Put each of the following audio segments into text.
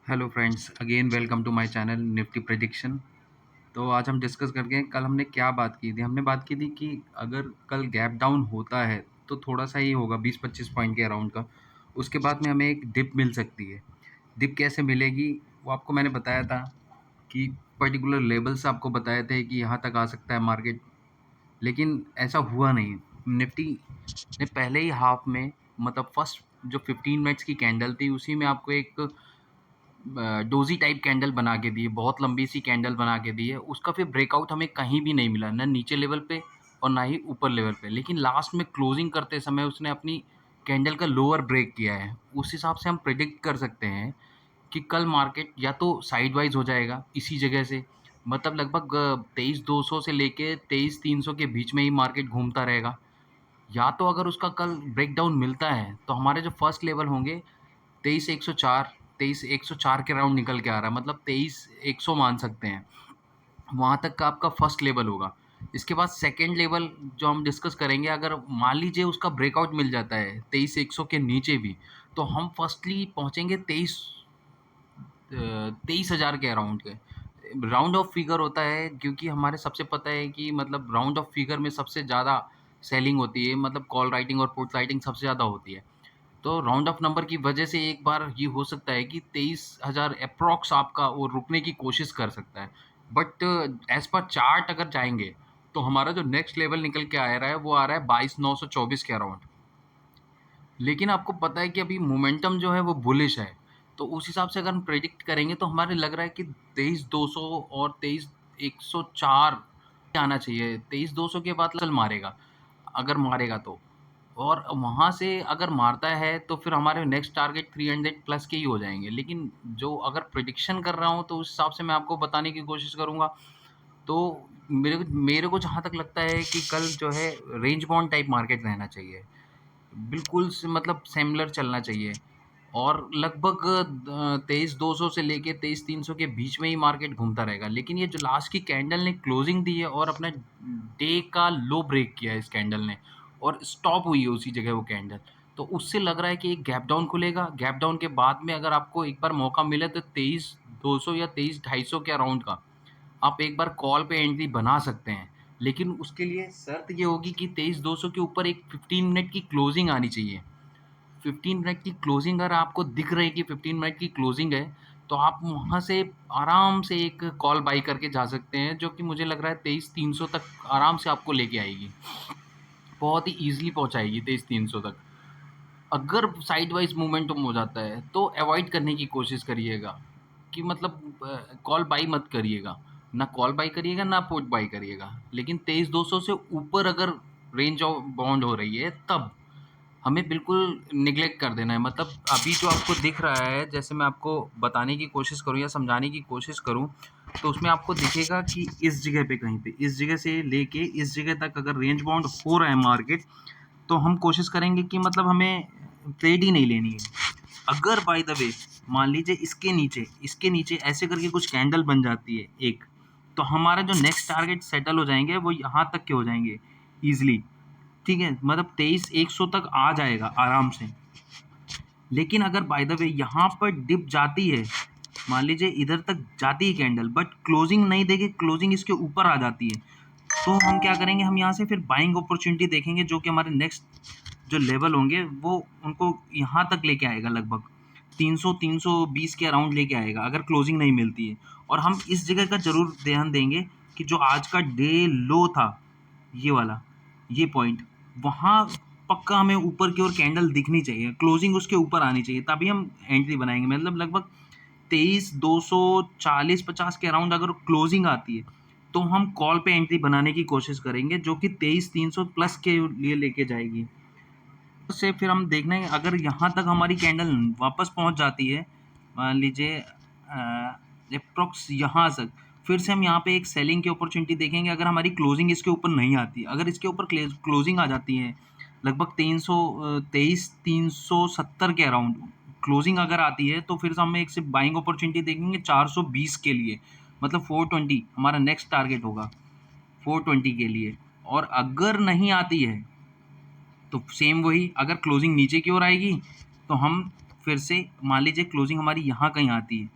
Hello friends, again welcome to my channel Nifty prediction. तो आज हम डिस्कस करके कल हमने क्या बात की थी। हमने बात की थी कि अगर कल गैप डाउन होता है तो थोड़ा सा ही होगा 20-25 पॉइंट के अराउंड का। उसके बाद में हमें एक डिप मिल सकती है। डिप कैसे मिलेगी वो आपको मैंने बताया था कि पर्टिकुलर लेवल्स आपको बताए थे कि यहाँ तक आ सकता है मार्केट, लेकिन ऐसा हुआ नहीं। निफ्टी ने पहले ही हाफ में मतलब फर्स्ट जो 15 मिनट्स की कैंडल थी उसी में आपको एक डोजी टाइप कैंडल बना के दी है, बहुत लंबी सी कैंडल बना के दी है। उसका फिर ब्रेकआउट हमें कहीं भी नहीं मिला, ना नीचे लेवल पे और ना ही ऊपर लेवल पे। लेकिन लास्ट में क्लोजिंग करते समय उसने अपनी कैंडल का लोअर ब्रेक किया है। उस हिसाब से हम प्रिडिक्ट कर सकते हैं कि कल मार्केट या तो साइडवाइज हो जाएगा इसी जगह से, मतलब लगभग 23,200 से लेके 23,300 के बीच में ही मार्केट घूमता रहेगा। या तो अगर उसका कल ब्रेकडाउन मिलता है तो हमारे जो फर्स्ट लेवल होंगे 23,104, 23,104 के राउंड निकल के आ रहा है, मतलब 23,100 मान सकते हैं। वहाँ तक का आपका फर्स्ट लेवल होगा। इसके बाद सेकंड लेवल जो हम डिस्कस करेंगे, अगर मान लीजिए उसका ब्रेकआउट मिल जाता है 23,100 के नीचे भी, तो हम फर्स्टली पहुँचेंगे 23,000 के अराउंड के। राउंड ऑफ फिगर होता है क्योंकि हमारे सबसे पता है कि मतलब राउंड ऑफ फिगर में सबसे ज़्यादा सेलिंग होती है, मतलब कॉल राइटिंग और पुट राइटिंग सबसे ज़्यादा होती है। तो राउंड ऑफ नंबर की वजह से एक बार ये हो सकता है कि 23,000 एप्रॉक्स आपका वो रुकने की कोशिश कर सकता है। बट एज़ पर चार्ट अगर जाएँगे, तो हमारा जो नेक्स्ट लेवल निकल के आ रहा है, वो आ रहा है 22,924 के अराउंड। लेकिन आपको पता है कि अभी मोमेंटम जो है वो बुलिश है। तो उस हिसाब से अगर हम प्रेडिक्ट करेंगे तो हमारे लग रहा है कि 23,200 और 23,104 आना चाहिए। 23,200 के बाद चल मारेगा, अगर मारेगा तो। और वहाँ से अगर मारता है तो फिर हमारे नेक्स्ट टारगेट 300 प्लस के ही हो जाएँगे। लेकिन जो अगर प्रेडिक्शन कर रहा हूँ तो उस हिसाब से मैं आपको बताने की कोशिश करूँगा। तो मेरे को जहाँ तक लगता है कि कल जो है रेंज बाउंड टाइप मार्केट रहना चाहिए। बिल्कुल स मतलब सिमिलर चलना चाहिए और लगभग 23,200 से लेके 23,300 के बीच में ही मार्केट घूमता रहेगा। लेकिन ये जो लास्ट की कैंडल ने क्लोजिंग दी है और अपना डे का लो ब्रेक किया है इस कैंडल ने और स्टॉप हुई है उसी जगह वो कैंडल। तो उससे लग रहा है कि एक गैप डाउन खुलेगा। गैप डाउन के बाद में अगर आपको एक बार मौका मिले तो 23,200 या 23,250 के अराउंड का आप एक बार कॉल पे एंट्री बना सकते हैं। लेकिन उसके लिए शर्त ये होगी कि 23,200 के ऊपर एक 15 मिनट की क्लोजिंग आनी चाहिए। 15 मिनट की क्लोजिंग अगर आपको दिख रही है कि 15 मिनट की क्लोजिंग है, तो आप वहाँ से आराम से एक कॉल बाय करके जा सकते हैं, जो कि मुझे लग रहा है 23,300 तक आराम से आपको लेके आएगी। बहुत ही ईज़िली पहुँचाएगी 23,300 तक। अगर साइडवाइज़ मोमेंटम हो जाता है, तो अवॉइड करने की कोशिश करिएगा कि मतलब कॉल बाई मत करिएगा। ना कॉल बाई करिएगा, ना पुट बाई करिएगा। लेकिन 23,200 से ऊपर अगर रेंज ऑफ बाउंड हो रही है, तब हमें बिल्कुल नेग्लेक्ट कर देना है। मतलब अभी जो आपको दिख रहा है, जैसे मैं आपको बताने की कोशिश करूँ या समझाने की कोशिश करूँ, तो उसमें आपको दिखेगा कि इस जगह पे कहीं पे, इस जगह से लेके इस जगह तक अगर रेंज बाउंड हो रहा है मार्केट, तो हम कोशिश करेंगे कि मतलब हमें ट्रेड ही नहीं लेनी है। अगर बाय द वे मान लीजिए इसके नीचे ऐसे करके कुछ कैंडल बन जाती है एक, तो हमारा जो नेक्स्ट टारगेट सेटल हो जाएंगे वो यहाँ तक के हो जाएंगे ईजिली। ठीक है, मतलब 23,100 तक आ जाएगा आराम से। लेकिन अगर बाय द वे यहाँ पर डिप जाती है, मान लीजिए इधर तक जाती है कैंडल, बट क्लोजिंग नहीं देगी, क्लोजिंग इसके ऊपर आ जाती है, तो हम क्या करेंगे, हम यहाँ से फिर बाइंग अपॉर्चुनिटी देखेंगे, जो कि हमारे नेक्स्ट जो लेवल होंगे वो उनको यहाँ तक लेके आएगा, लगभग 300-320 के अराउंड लेके आएगा अगर क्लोजिंग नहीं मिलती है। और हम इस जगह का ज़रूर ध्यान देंगे कि जो आज का डे लो था, ये वाला, ये पॉइंट, वहाँ पक्का हमें ऊपर की ओर कैंडल दिखनी चाहिए, क्लोजिंग उसके ऊपर आनी चाहिए, तभी हम एंट्री बनाएंगे। मतलब लगभग 23,240-50 के अराउंड अगर क्लोजिंग आती है, तो हम कॉल पे एंट्री बनाने की कोशिश करेंगे, जो कि 23,300 प्लस के लिए लेके जाएगी। उससे फिर हम देखना है, अगर यहाँ तक हमारी कैंडल वापस पहुँच जाती है, मान लीजिए एप्रोक्स यहाँ तक, फिर से हम यहाँ पे एक सेलिंग की अपॉर्चुनिटी देखेंगे। अगर हमारी क्लोजिंग इसके ऊपर नहीं आती, अगर इसके ऊपर क्लोजिंग आ जाती है लगभग 370 के अराउंड क्लोजिंग अगर आती है, तो फिर से हम एक सिर्फ बाइंग अपॉर्चुनिटी देखेंगे 420 के लिए, मतलब 420 हमारा नेक्स्ट टारगेट होगा 420 के लिए। और अगर नहीं आती है तो सेम वही, अगर क्लोजिंग नीचे की ओर आएगी तो हम फिर से मान लीजिए क्लोजिंग हमारी यहाँ कहीं आती है,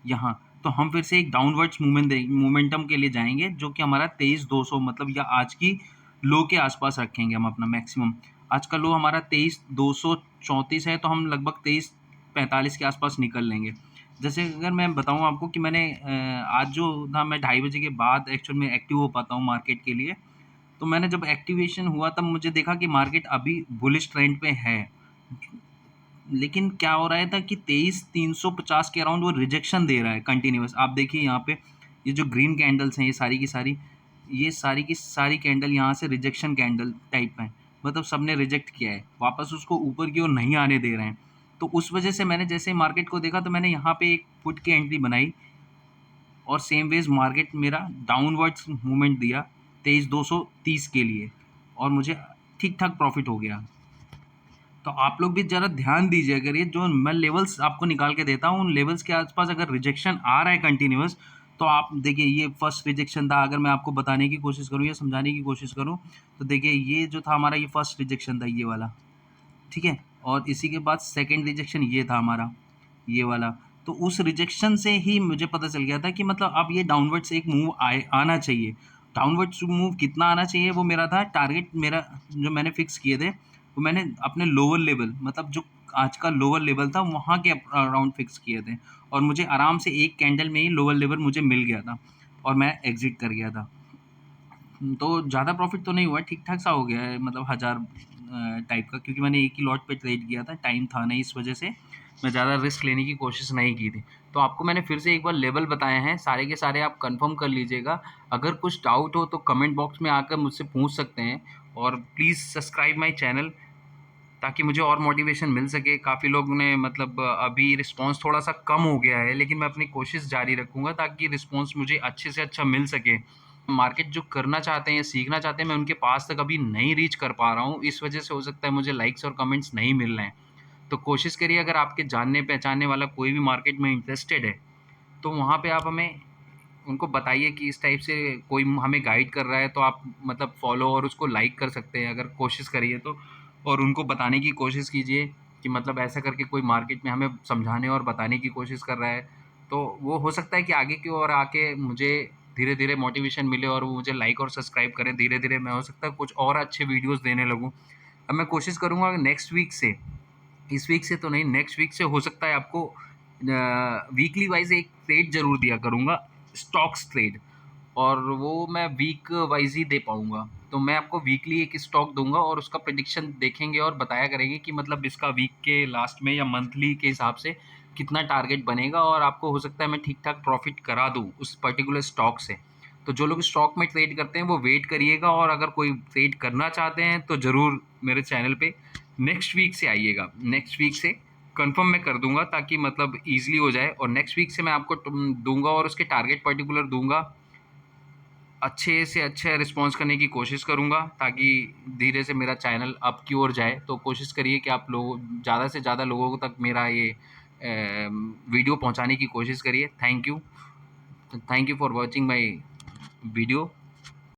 यहाँ, तो हम फिर से एक डाउनवर्ड्स मोमेंटम के लिए जाएँगे, जो कि हमारा 23,200 मतलब या आज की लो के आसपास रखेंगे हम अपना मैक्सिमम। आज का लो हमारा 23,234 है, तो हम लगभग 23,45 के आसपास निकल लेंगे। जैसे अगर मैं बताऊँ आपको कि मैंने आज जो था मैं 2:30 बजे के बाद एक्चुअल में एक्टिव हो पाता हूँ मार्केट के लिए। तो मैंने जब एक्टिवेशन हुआ तब मुझे देखा कि मार्केट अभी बुलिश ट्रेंड पे है। लेकिन क्या हो रहा है था कि 23,350 के अराउंड वो रिजेक्शन दे रहा है कंटिन्यूअस। आप देखिए यहाँ पे ये जो ग्रीन कैंडल्स हैं ये सारी की सारी कैंडल यहाँ से रिजेक्शन कैंडल टाइप हैं। मतलब सबने रिजेक्ट किया है, वापस उसको ऊपर की ओर नहीं आने दे रहे हैं। तो उस वजह से मैंने जैसे मार्केट को देखा तो मैंने यहाँ पे एक पुट की एंट्री बनाई और सेम वेज मार्केट मेरा डाउनवर्ड्स मूवमेंट दिया 23,230 के लिए और मुझे ठीक ठाक प्रॉफिट हो गया। तो आप लोग भी ज़रा ध्यान दीजिए, अगर ये जो मैं लेवल्स आपको निकाल के देता हूँ, उन लेवल्स के आसपास अगर रिजेक्शन आ रहा है कंटिन्यूअस, तो आप देखिए ये फर्स्ट रिजेक्शन था। अगर मैं आपको बताने की कोशिश करूँ या समझाने की कोशिश करूँ, तो देखिए ये जो था हमारा ये फर्स्ट रिजेक्शन था, ये वाला, ठीक है? और इसी के बाद सेकंड रिजेक्शन ये था हमारा, ये वाला। तो उस रिजेक्शन से ही मुझे पता चल गया था कि मतलब अब ये डाउनवर्ड्स एक मूव आना चाहिए। डाउनवर्ड्स मूव कितना आना चाहिए वो मेरा था टारगेट, मेरा जो मैंने फिक्स किए थे, वो मैंने अपने लोअर लेवल मतलब जो आज का लोअर लेवल था वहाँ के अराउंड फिक्स किए थे और मुझे आराम से एक कैंडल में ही लोअर लेवल मुझे मिल गया था और मैं एग्ज़िट कर गया था। तो ज़्यादा प्रॉफ़िट तो नहीं हुआ, ठीक-ठाक सा हो गया है मतलब 1000 टाइप का, क्योंकि मैंने एक ही लॉट पे ट्रेड किया था, टाइम था नहीं, इस वजह से मैं ज़्यादा रिस्क लेने की कोशिश नहीं की थी। तो आपको मैंने फिर से एक बार लेवल बताए हैं, सारे के सारे आप कन्फर्म कर लीजिएगा। अगर कुछ डाउट हो तो कमेंट बॉक्स में आकर मुझसे पूछ सकते हैं और प्लीज़ सब्सक्राइब माय चैनल ताकि मुझे और मोटिवेशन मिल सके। काफ़ी लोग ने मतलब अभी रिस्पॉन्स थोड़ा-सा कम हो गया है, लेकिन मैं अपनी कोशिश जारी रखूँगा ताकि रिस्पॉन्स मुझे अच्छे से अच्छा मिल सके। मार्केट जो करना चाहते हैं या सीखना चाहते हैं, मैं उनके पास तक अभी नहीं रीच कर पा रहा हूँ। इस वजह से हो सकता है मुझे लाइक्स और कमेंट्स नहीं मिल रहे हैं। तो कोशिश करिए, अगर आपके जानने-पहचानने वाला कोई भी मार्केट में इंटरेस्टेड है, तो वहाँ पे आप हमें उनको बताइए कि इस टाइप से कोई हमें गाइड कर रहा है, तो आप मतलब फ़ॉलो और उसको लाइक कर सकते हैं अगर कोशिश करिए तो। और उनको बताने की कोशिश कीजिए कि मतलब ऐसा करके कोई मार्केट में हमें समझाने और बताने की कोशिश कर रहा है, तो वो हो सकता है कि आगे की ओर आके मुझे धीरे-धीरे मोटिवेशन मिले और वो मुझे लाइक और सब्सक्राइब करें। धीरे-धीरे मैं हो सकता है कुछ और अच्छे वीडियोज़ देने लगूँ। अब मैं कोशिश करूँगा नेक्स्ट वीक से, इस वीक से तो नहीं, नेक्स्ट वीक से हो सकता है आपको वीकली वाइज़ एक ट्रेड ज़रूर दिया करूँगा, स्टॉक्स ट्रेड, और वो मैं वीक वाइज़ ही दे पाऊँगा। तो मैं आपको वीकली एक स्टॉक दूँगा और उसका प्रेडिक्शन देखेंगे और बताया करेंगे कि मतलब इसका वीक के लास्ट में या मंथली के हिसाब से कितना टारगेट बनेगा और आपको हो सकता है मैं ठीक-ठाक प्रॉफ़िट करा दूँ उस पर्टिकुलर स्टॉक से। तो जो लोग स्टॉक में ट्रेड करते हैं वो वेट करिएगा, और अगर कोई ट्रेड करना चाहते हैं तो ज़रूर मेरे चैनल पे नेक्स्ट वीक से आइएगा। नेक्स्ट वीक से कन्फर्म मैं कर दूँगा ताकि मतलब ईज़िली हो जाए, और नेक्स्ट वीक से मैं आपको दूँगा और उसके टारगेट पर्टिकुलर दूँगा। अच्छे से अच्छा रिस्पॉन्स करने की कोशिश करूँगा ताकि धीरे से मेरा चैनल अप की ओर जाए। तो कोशिश करिए कि आप लोग ज़्यादा से ज़्यादा लोगों तक मेरा ये वीडियो पहुँचाने की कोशिश करिए। Thank you for watching my video.